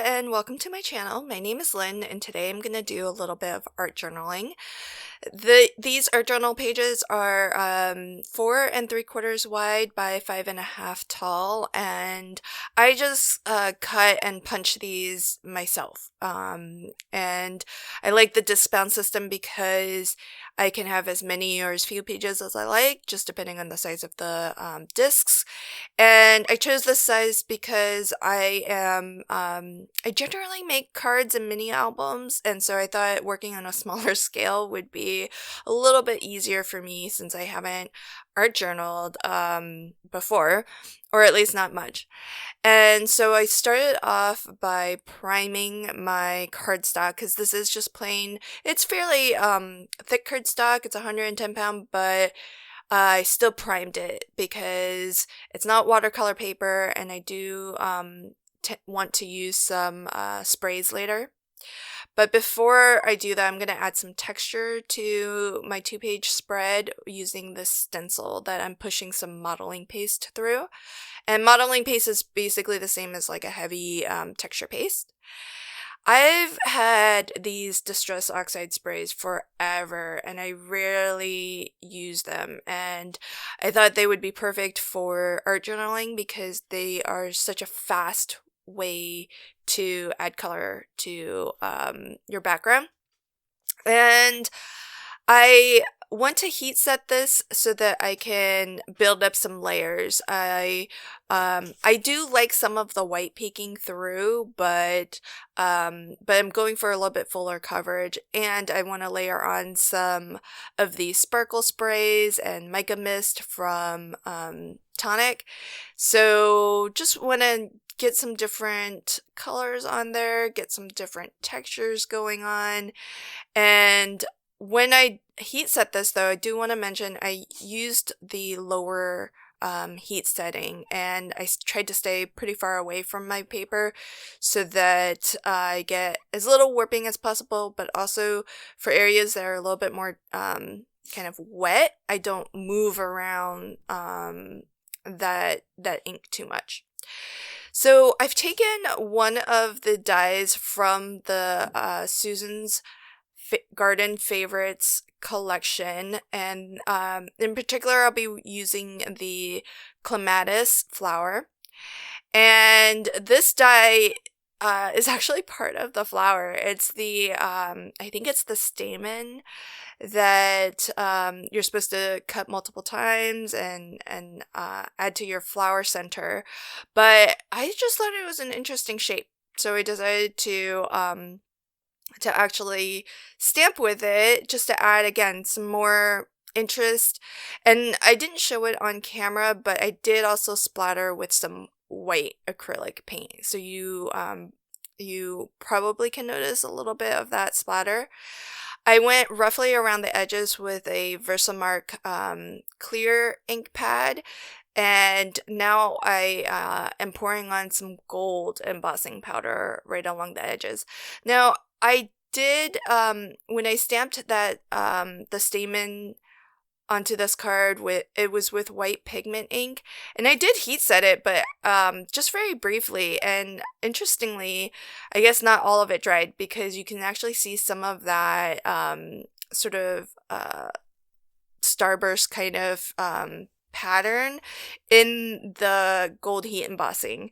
and welcome to my channel. My name is Lynn and today I'm going to do a little bit of art journaling. These art journal pages are 4 3/4 wide by 5.5 tall, and I just cut and punch these myself. And I like the disc bound system because I can have as many or as few pages as I like, just depending on the size of the discs. And I chose this size because I generally make cards and mini albums, and so I thought working on a smaller scale would be a little bit easier for me since I haven't art journaled before, or at least not much. And so I started off by priming my cardstock, because this is just plain, it's fairly thick cardstock, it's 110 pound, but I still primed it because it's not watercolor paper, and I do want to use some sprays later. But before I do that, I'm going to add some texture to my 2-page spread using this stencil that I'm pushing some modeling paste through. And modeling paste is basically the same as like a heavy texture paste. I've had these Distress Oxide sprays forever, and I rarely use them, and I thought they would be perfect for art journaling because they are such a fast way to add color to your background. And I want to heat set this so that I can build up some layers. I do like some of the white peeking through, but I'm going for a little bit fuller coverage, and I want to layer on some of the sparkle sprays and mica mist from Tonic. So just want to get some different colors on there, get some different textures going on. And when I heat set this, though, I do want to mention I used the lower heat setting, and I tried to stay pretty far away from my paper so that I get as little warping as possible, but also for areas that are a little bit more kind of wet, I don't move around that ink too much. So I've taken one of the dies from the Susan's Garden Favorites collection, and in particular I'll be using the Clematis flower, and this die is actually part of the flower. It's the I think it's the stamen that you're supposed to cut multiple times and add to your flower center, but I just thought it was an interesting shape, so I decided to actually stamp with it just to add, again, some more interest. And I didn't show it on camera, but I did also splatter with some white acrylic paint, so you probably can notice a little bit of that splatter. I went roughly around the edges with a Versamark clear ink pad, and now I am pouring on some gold embossing powder right along the edges. Now, I did, when I stamped that, the stamen onto this card, it was with white pigment ink, and I did heat set it, but just very briefly, and interestingly, I guess not all of it dried, because you can actually see some of that sort of starburst kind of pattern in the gold heat embossing,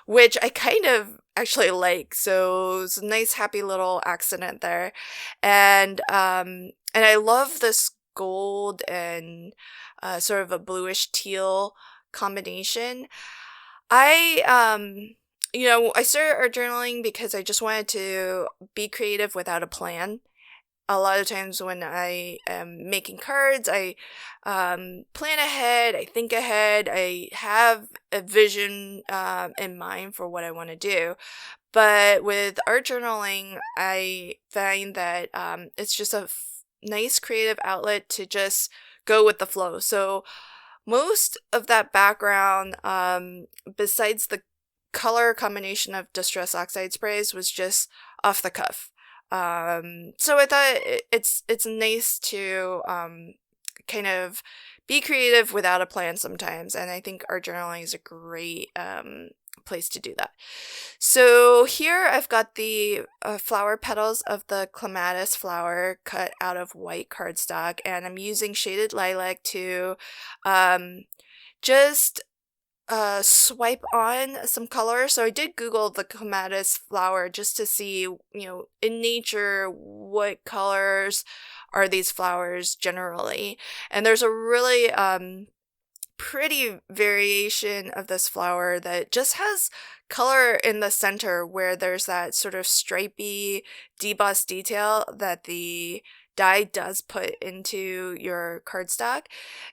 which I kind of actually like. So it's a nice happy little accident there. And I love this gold and sort of a bluish teal combination. I started art journaling because I just wanted to be creative without a plan. A lot of times when I am making cards, I plan ahead, I think ahead, I have a vision in mind for what I want to do. But with art journaling, I find that it's just a nice creative outlet to just go with the flow. So most of that background, besides the color combination of Distress Oxide sprays, was just off the cuff. So I thought it's nice to kind of be creative without a plan sometimes, and I think art journaling is a great place to do that. So here I've got the flower petals of the Clematis flower cut out of white cardstock, and I'm using shaded lilac to just swipe on some color. So I did Google the Clematis flower just to see, in nature, what colors are these flowers generally. And there's a really pretty variation of this flower that just has color in the center where there's that sort of stripy debossed detail that the dye does put into your cardstock.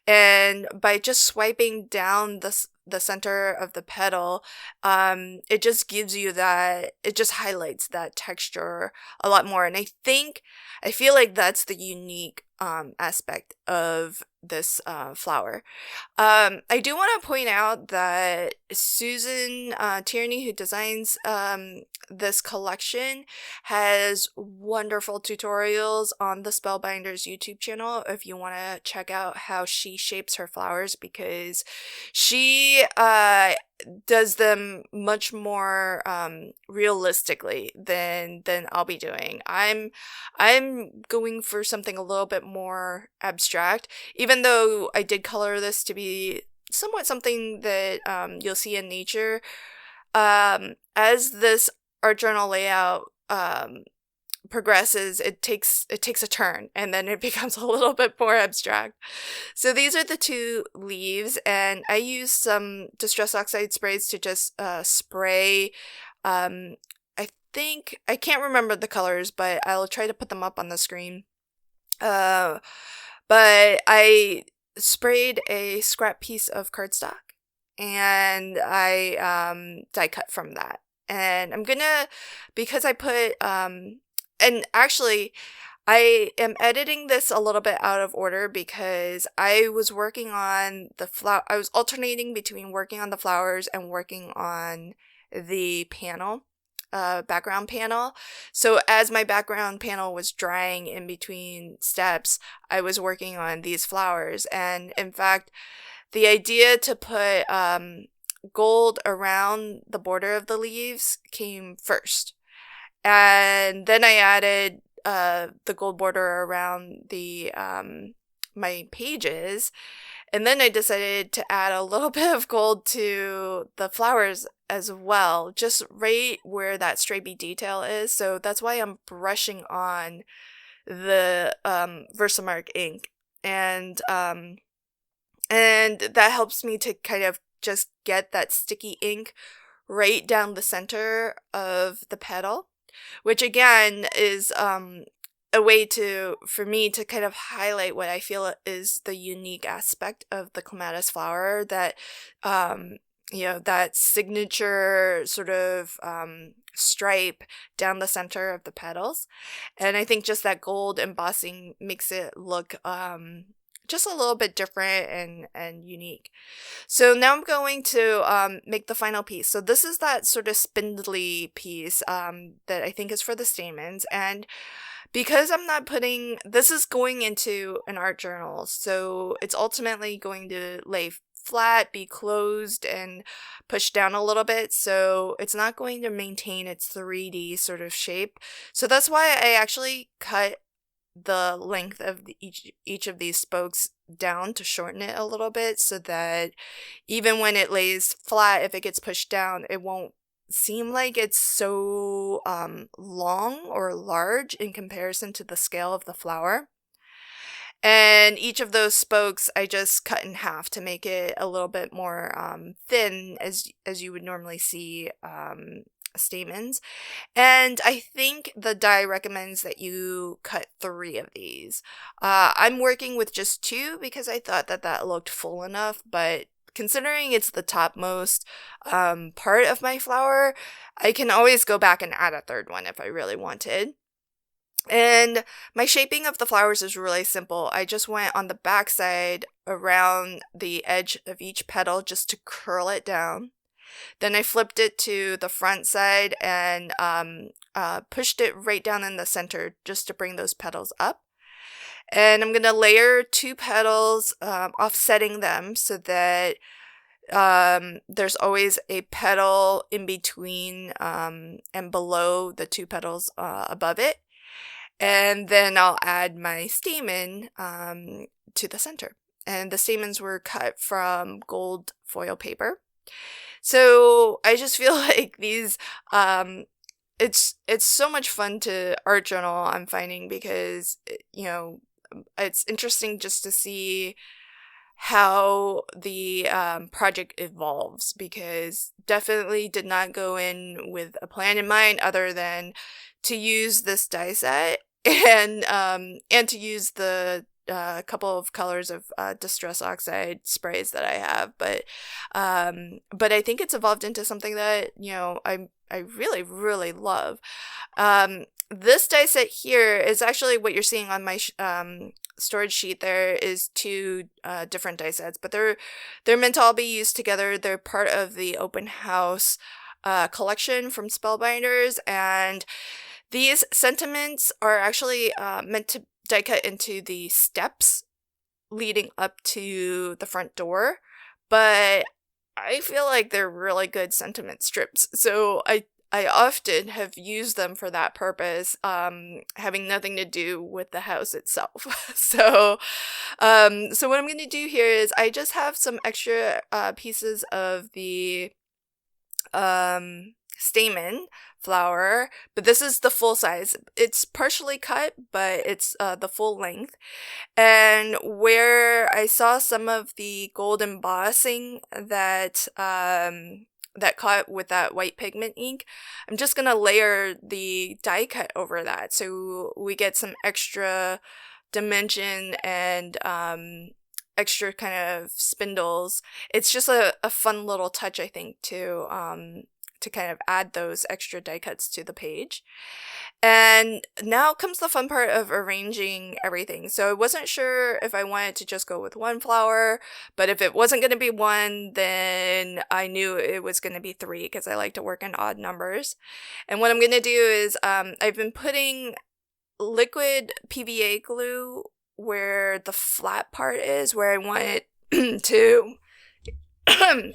And by just swiping down the center of the petal, it just gives you that, it just highlights that texture a lot more. And I feel like that's the unique aspect of this flower. I do want to point out that Susan Tierney, who designs this collection, has wonderful tutorials on the Spellbinders YouTube channel if you want to check out how she shapes her flowers, because she does them much more realistically than I'll be doing. I'm going for something a little bit more abstract, even though I did color this to be somewhat something that you'll see in nature. As this art journal layout progresses, it takes a turn, and then it becomes a little bit more abstract. So these are the two leaves, and I use some Distress Oxide sprays to just spray. I can't remember the colors, but I'll try to put them up on the screen. But I sprayed a scrap piece of cardstock, and I die cut from that. And I'm gonna, because I put and actually, I am editing this a little bit out of order because I was working on I was alternating between working on the flowers and working on the panel, background panel. So as my background panel was drying in between steps, I was working on these flowers. And in fact, the idea to put gold around the border of the leaves came first. And then I added the gold border around the my pages, and then I decided to add a little bit of gold to the flowers as well, just right where that stripy detail is. So that's why I'm brushing on the Versamark ink, and that helps me to kind of just get that sticky ink right down the center of the petal, which again is a way for me to kind of highlight what I feel is the unique aspect of the Clematis flower, that that signature sort of stripe down the center of the petals. And I think just that gold embossing makes it look just a little bit different and unique. So now I'm going to make the final piece. So this is that sort of spindly piece that I think is for the stamens. And because I'm not this is going into an art journal, so it's ultimately going to lay flat, be closed, and pushed down a little bit, so it's not going to maintain its 3D sort of shape. So that's why I actually cut the length of each of these spokes down to shorten it a little bit, so that even when it lays flat, if it gets pushed down, it won't seem like it's so long or large in comparison to the scale of the flower. And each of those spokes I just cut in half to make it a little bit more thin, as you would normally see stamens. And I think the die recommends that you cut 3 of these. I'm working with just 2 because I thought that looked full enough, but considering it's the topmost part of my flower, I can always go back and add a 3rd one if I really wanted. And my shaping of the flowers is really simple. I just went on the back side around the edge of each petal just to curl it down. Then I flipped it to the front side and pushed it right down in the center just to bring those petals up. And I'm going to layer 2 petals, offsetting them so that there's always a petal in between and below the two petals above it. And then I'll add my stamen to the center. And the stamens were cut from gold foil paper. So I just feel like these, it's so much fun to art journal, I'm finding, because, you know, it's interesting just to see how the project evolves, because definitely did not go in with a plan in mind other than to use this die set and to use the couple of colors of Distress Oxide sprays that I have, but I think it's evolved into something that, you know, I really, really love. This die set here is actually what you're seeing on my storage sheet. There is two different die sets, but they're meant to all be used together. They're part of the open house collection from Spellbinders, and these sentiments are actually meant to die cut into the steps leading up to the front door, but I feel like they're really good sentiment strips, so I often have used them for that purpose, having nothing to do with the house itself. So what I'm going to do here is I just have some extra pieces of the stamen flower, but this is the full size. It's partially cut, but it's the full length. And where I saw some of the gold embossing that that caught with that white pigment ink, I'm just gonna layer the die cut over that, so we get some extra dimension and extra kind of spindles. It's just a fun little touch, I think, to kind of add those extra die cuts to the page. And now comes the fun part of arranging everything. So I wasn't sure if I wanted to just go with one flower, but if it wasn't going to be one, then I knew it was going to be three, because I like to work in odd numbers. And what I'm going to do is I've been putting liquid PVA glue where the flat part is, where I want it to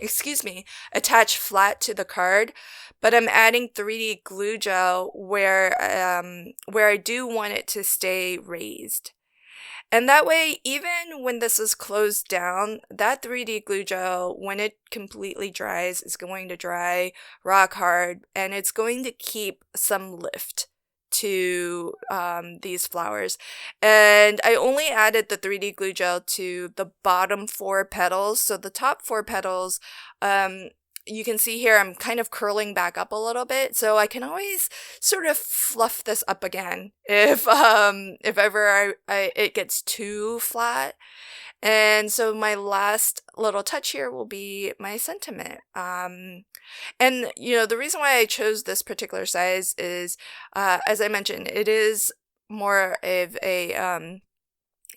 excuse me, attach flat to the card, but I'm adding 3D glue gel where I do want it to stay raised. And that way, even when this is closed down, that 3D glue gel, when it completely dries, is going to dry rock hard, and it's going to keep some lift to these flowers. And I only added the 3D glue gel to the bottom 4 petals. So the top 4 petals, you can see here I'm kind of curling back up a little bit, so I can always sort of fluff this up again if ever it gets too flat. And so my last little touch here will be my sentiment. And, you know, the reason why I chose this particular size is, as I mentioned, it is more of a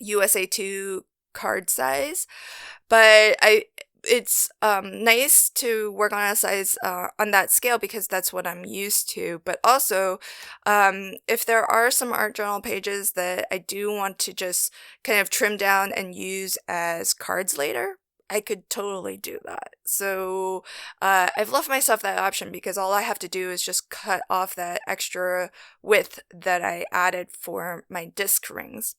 USA 2 card size, but it's nice to work on a size on that scale, because that's what I'm used to. But also, if there are some art journal pages that I do want to just kind of trim down and use as cards later, I could totally do that. So I've left myself that option, because all I have to do is just cut off that extra width that I added for my disc rings.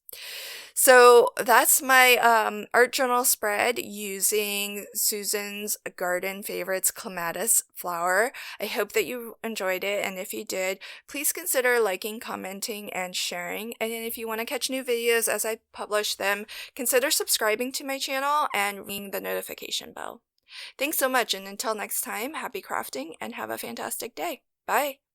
So that's my art journal spread using Susan's Garden Favorites Clematis flower. I hope that you enjoyed it, and if you did, please consider liking, commenting, and sharing. And if you want to catch new videos as I publish them, consider subscribing to my channel and ringing the notification bell. Thanks so much, and until next time, happy crafting and have a fantastic day. Bye!